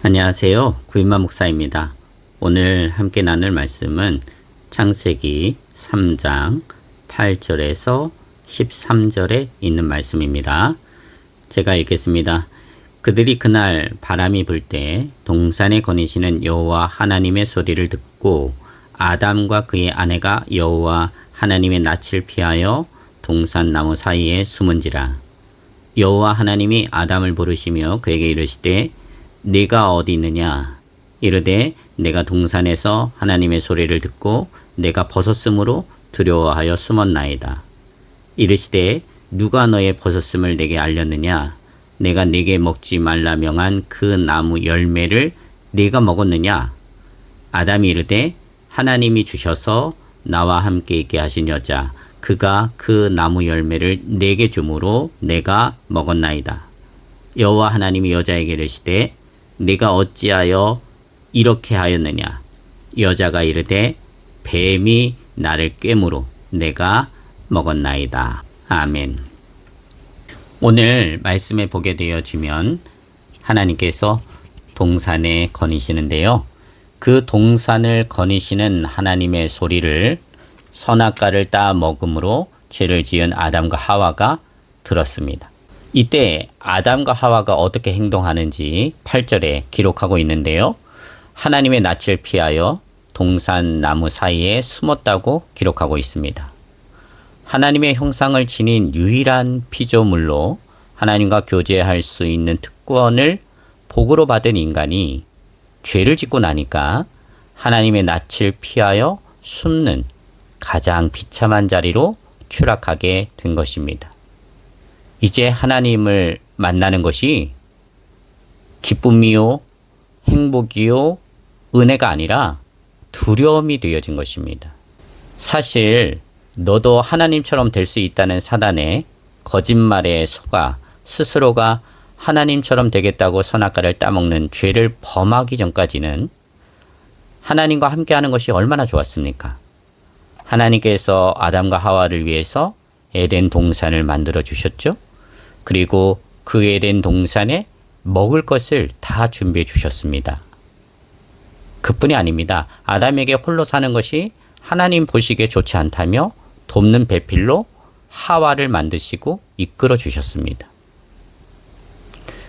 안녕하세요. 구인마 목사입니다. 오늘 함께 나눌 말씀은 창세기 3장 8절에서 13절에 있는 말씀입니다. 제가 읽겠습니다. 그들이 그날 바람이 불 때 동산에 거니시는 여호와 하나님의 소리를 듣고 아담과 그의 아내가 여호와 하나님의 낯을 피하여 동산 나무 사이에 숨은지라. 여호와 하나님이 아담을 부르시며 그에게 이르시되 네가 어디 있느냐? 이르되 내가 동산에서 하나님의 소리를 듣고 내가 벗었으므로 두려워하여 숨었나이다. 이르시되 누가 너의 벗었음을 내게 알렸느냐? 내가 네게 먹지 말라 명한 그 나무 열매를 네가 먹었느냐? 아담이 이르되 하나님이 주셔서 나와 함께 있게 하신 여자 그가 그 나무 열매를 내게 주므로 내가 먹었나이다. 여호와 하나님이 여자에게 이르시되 네가 어찌하여 이렇게 하였느냐? 여자가 이르되 뱀이 나를 꿰므로 내가 먹었나이다. 아멘. 오늘 말씀에 보게 되어지면 하나님께서 동산에 거니시는데요. 그 동산을 거니시는 하나님의 소리를 선악과를 따 먹음으로 죄를 지은 아담과 하와가 들었습니다. 이때 아담과 하와가 어떻게 행동하는지 8절에 기록하고 있는데요. 하나님의 낯을 피하여 동산 나무 사이에 숨었다고 기록하고 있습니다. 하나님의 형상을 지닌 유일한 피조물로 하나님과 교제할 수 있는 특권을 복으로 받은 인간이 죄를 짓고 나니까 하나님의 낯을 피하여 숨는 가장 비참한 자리로 추락하게 된 것입니다. 이제 하나님을 만나는 것이 기쁨이요, 행복이요, 은혜가 아니라 두려움이 되어진 것입니다. 사실 너도 하나님처럼 될 수 있다는 사단의 거짓말에 속아 스스로가 하나님처럼 되겠다고 선악과를 따먹는 죄를 범하기 전까지는 하나님과 함께하는 것이 얼마나 좋았습니까? 하나님께서 아담과 하와를 위해서 에덴 동산을 만들어 주셨죠. 그리고 그 에덴 동산에 먹을 것을 다 준비해 주셨습니다. 그뿐이 아닙니다. 아담에게 홀로 사는 것이 하나님 보시기에 좋지 않다며 돕는 배필로 하와를 만드시고 이끌어 주셨습니다.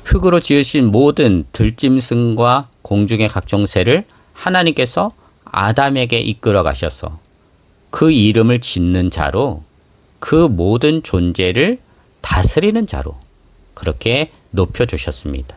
흙으로 지으신 모든 들짐승과 공중의 각종 새를 하나님께서 아담에게 이끌어 가셔서 그 이름을 짓는 자로 그 모든 존재를 다스리는 자로 그렇게 높여주셨습니다.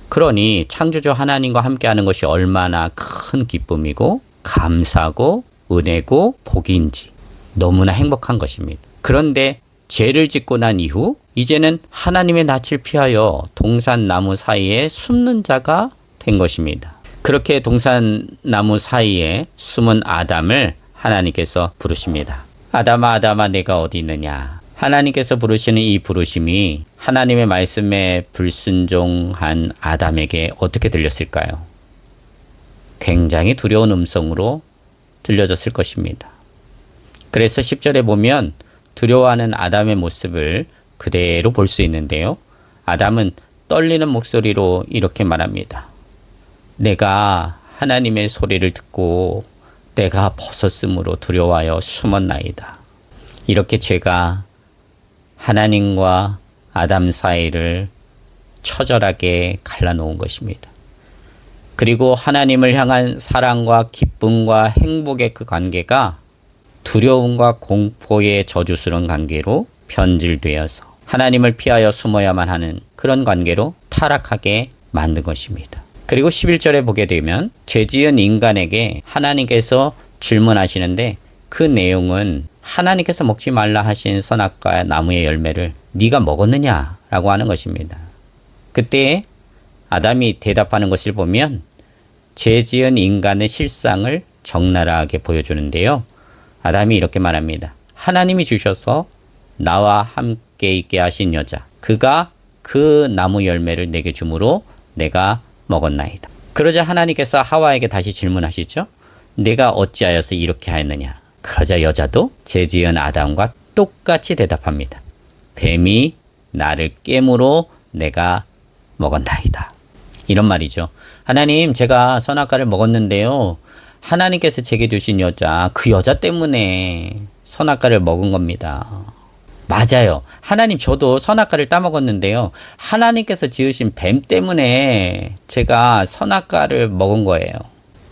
그러니 창조주 하나님과 함께하는 것이 얼마나 큰 기쁨이고 감사고 은혜고 복인지 너무나 행복한 것입니다. 그런데 죄를 짓고 난 이후 이제는 하나님의 낯을 피하여 동산 나무 사이에 숨는 자가 된 것입니다. 그렇게 동산 나무 사이에 숨은 아담을 하나님께서 부르십니다. 아담아 아담아 내가 어디 있느냐? 하나님께서 부르시는 이 부르심이 하나님의 말씀에 불순종한 아담에게 어떻게 들렸을까요? 굉장히 두려운 음성으로 들려졌을 것입니다. 그래서 10절에 보면 두려워하는 아담의 모습을 그대로 볼 수 있는데요. 아담은 떨리는 목소리로 이렇게 말합니다. 내가 하나님의 소리를 듣고 내가 벗었으므로 두려워하여 숨었나이다. 이렇게 죄가 하나님과 아담 사이를 처절하게 갈라놓은 것입니다. 그리고 하나님을 향한 사랑과 기쁨과 행복의 그 관계가 두려움과 공포의 저주스러운 관계로 변질되어서 하나님을 피하여 숨어야만 하는 그런 관계로 타락하게 만든 것입니다. 그리고 11절에 보게 되면 죄지은 인간에게 하나님께서 질문하시는데 그 내용은 하나님께서 먹지 말라 하신 선악과 나무의 열매를 네가 먹었느냐? 라고 하는 것입니다. 그때 아담이 대답하는 것을 보면 죄지은 인간의 실상을 적나라하게 보여주는데요. 아담이 이렇게 말합니다. 하나님이 주셔서 나와 함께 있게 하신 여자 그가 그 나무 열매를 내게 주므로 내가 먹었나이다. 그러자 하나님께서 하와에게 다시 질문하시죠. 내가 어찌하여서 이렇게 하였느냐? 그러자 여자도 죄지은 아담과 똑같이 대답합니다. 뱀이 나를 깨므로 내가 먹었나이다. 이런 말이죠. 하나님, 제가 선악과를 먹었는데요. 하나님께서 제게 주신 여자, 그 여자 때문에 선악과를 먹은 겁니다. 맞아요. 하나님, 저도 선악과를 따먹었는데요. 하나님께서 지으신 뱀 때문에 제가 선악과를 먹은 거예요.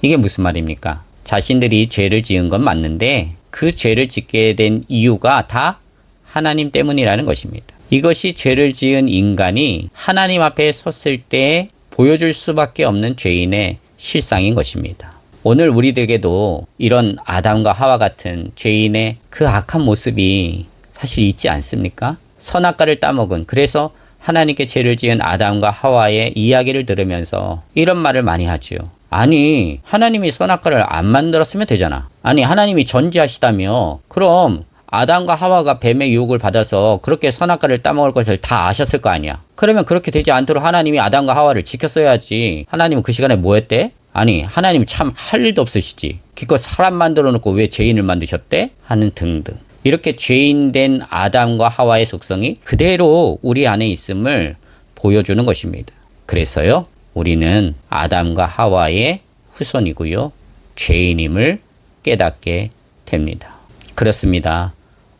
이게 무슨 말입니까? 자신들이 죄를 지은 건 맞는데 그 죄를 짓게 된 이유가 다 하나님 때문이라는 것입니다. 이것이 죄를 지은 인간이 하나님 앞에 섰을 때 보여줄 수밖에 없는 죄인의 실상인 것입니다. 오늘 우리들에게도 이런 아담과 하와 같은 죄인의 그 악한 모습이 사실 있지 않습니까? 선악과를 따먹은, 그래서 하나님께 죄를 지은 아담과 하와의 이야기를 들으면서 이런 말을 많이 하죠. 아니, 하나님이 선악과를 안 만들었으면 되잖아. 아니, 하나님이 전지하시다며 그럼 아담과 하와가 뱀의 유혹을 받아서 그렇게 선악과를 따먹을 것을 다 아셨을 거 아니야. 그러면 그렇게 되지 않도록 하나님이 아담과 하와를 지켰어야지. 하나님은 그 시간에 뭐 했대? 아니, 하나님 참 할 일도 없으시지. 기껏 사람 만들어 놓고 왜 죄인을 만드셨대? 하는 등등. 이렇게 죄인된 아담과 하와의 속성이 그대로 우리 안에 있음을 보여주는 것입니다. 그래서요, 우리는 아담과 하와의 후손이고요, 죄인임을 깨닫게 됩니다. 그렇습니다.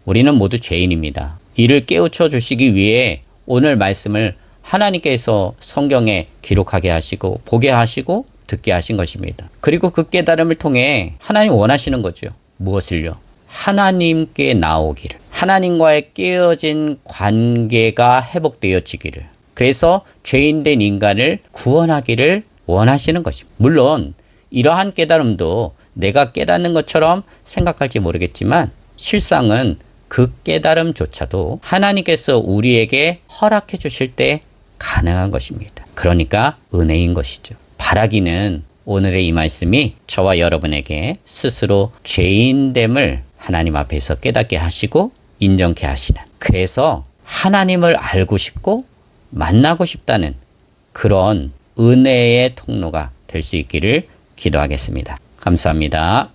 우리는 모두 죄인입니다. 이를 깨우쳐 주시기 위해 오늘 말씀을 하나님께서 성경에 기록하게 하시고 보게 하시고 듣게 하신 것입니다. 그리고 그 깨달음을 통해 하나님 원하시는 거죠. 무엇을요? 하나님께 나오기를, 하나님과의 깨어진 관계가 회복되어지기를, 그래서 죄인된 인간을 구원하기를 원하시는 것입니다. 물론 이러한 깨달음도 내가 깨닫는 것처럼 생각할지 모르겠지만 실상은 그 깨달음조차도 하나님께서 우리에게 허락해 주실 때 가능한 것입니다. 그러니까 은혜인 것이죠. 바라기는 오늘의 이 말씀이 저와 여러분에게 스스로 죄인됨을 하나님 앞에서 깨닫게 하시고 인정케 하시는, 그래서 하나님을 알고 싶고 만나고 싶다는 그런 은혜의 통로가 될 수 있기를 기도하겠습니다. 감사합니다.